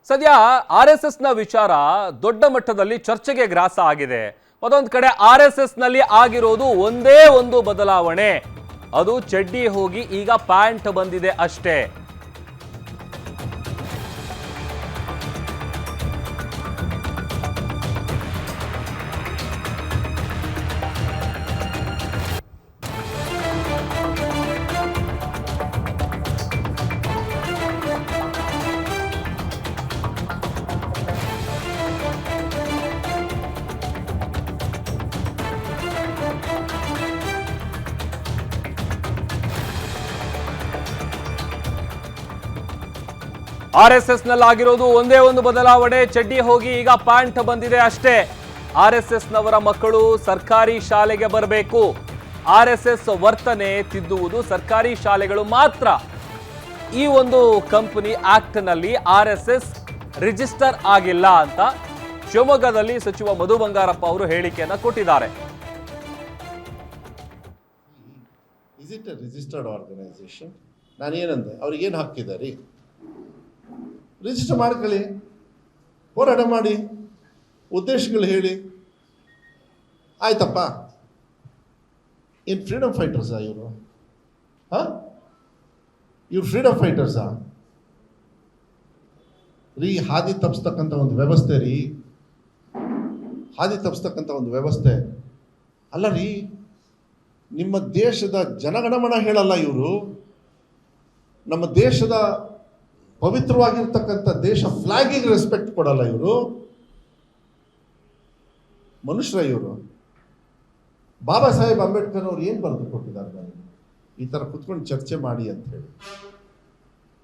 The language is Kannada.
ಸದ್ಯ RSS ನ ವಿಚಾರ ದೊಡ್ಡ ಮಟ್ಟದಲ್ಲಿ ಚರ್ಚೆಗೆ ಗ್ರಾಸ ಆಗಿದೆ. ಮತ್ತೊಂದು ಕಡೆ RSS ನಲ್ಲಿ ಆಗಿರೋದು ಒಂದೇ ಒಂದು ಬದಲಾವಣೆ, ಅದು ಚಡ್ಡಿ ಹೋಗಿ ಈಗ ಪ್ಯಾಂಟ್ ಬಂದಿದೆ ಅಷ್ಟೇ. RSS ನಲ್ಲಿ ಆಗಿರೋದು ಒಂದೇ ಒಂದು ಬದಲಾವಣೆ, ಚಡ್ಡಿ ಹೋಗಿ ಈಗ ಪ್ಯಾಂಟ್ ಬಂದಿದೆ ಅಷ್ಟೇ. RSS ನವರ ಮಕ್ಕಳು ಸರ್ಕಾರಿ ಶಾಲೆಗೆ ಬರಬೇಕು. RSS ವರ್ತನೆ ತಿದ್ದುವುದು ಸರ್ಕಾರಿ ಶಾಲೆಗಳು ಮಾತ್ರ. ಈ ಒಂದು ಕಂಪನಿ ಆಕ್ಟ್ ನಲ್ಲಿ RSS ರಿಜಿಸ್ಟರ್ ಆಗಿಲ್ಲ ಅಂತ ಶಿವಮೊಗ್ಗದಲ್ಲಿ ಸಚಿವ ಮಧು ಬಂಗಾರಪ್ಪ ಅವರು ಹೇಳಿಕೆಯನ್ನು ಕೊಟ್ಟಿದ್ದಾರೆ. Is it a registered organisation? ನಾನೇನಂದೆ, ಅವ್ರಿಗೇನು ಹಾಕಿದ್ದಾರೆ? ರಿಜಿಸ್ಟರ್ ಮಾಡ್ಕೊಳ್ಳಿ, ಹೋರಾಟ ಮಾಡಿ, ಉದ್ದೇಶಗಳು ಹೇಳಿ, ಆಯ್ತಪ್ಪ. ಏನು ಫ್ರೀಡಮ್ ಫೈಟರ್ಸಾ ಇವರು? ಇವ್ರು ಫ್ರೀಡಮ್ ಫೈಟರ್ಸಾ ರೀ? ಹಾದಿ ತಪ್ಪಿಸ್ತಕ್ಕಂಥ ಒಂದು ವ್ಯವಸ್ಥೆ ರೀ, ಹಾದಿ ತಪ್ಪಿಸ್ತಕ್ಕಂಥ ಒಂದು ವ್ಯವಸ್ಥೆ ಅಲ್ಲ ರೀ. ನಿಮ್ಮ ದೇಶದ ಜನಗಣಮನ ಹೇಳಲ್ಲ ಇವರು, ನಮ್ಮ ದೇಶದ ಪವಿತ್ರವಾಗಿರ್ತಕ್ಕಂಥ ದೇಶ ಫ್ಲಾಗಿಗೆ ರೆಸ್ಪೆಕ್ಟ್ ಕೊಡಲ್ಲ ಇವರು. ಮನುಷ್ಯರ ಇವರು. ಬಾಬಾ ಸಾಹೇಬ್ ಅಂಬೇಡ್ಕರ್ ಅವ್ರು ಏನು ಬರೆದು ಕೊಟ್ಟಿದ್ದಾರೆ ನನಗೆ, ಈ ಥರ ಕುತ್ಕೊಂಡು ಚರ್ಚೆ ಮಾಡಿ ಅಂತ ಹೇಳಿ.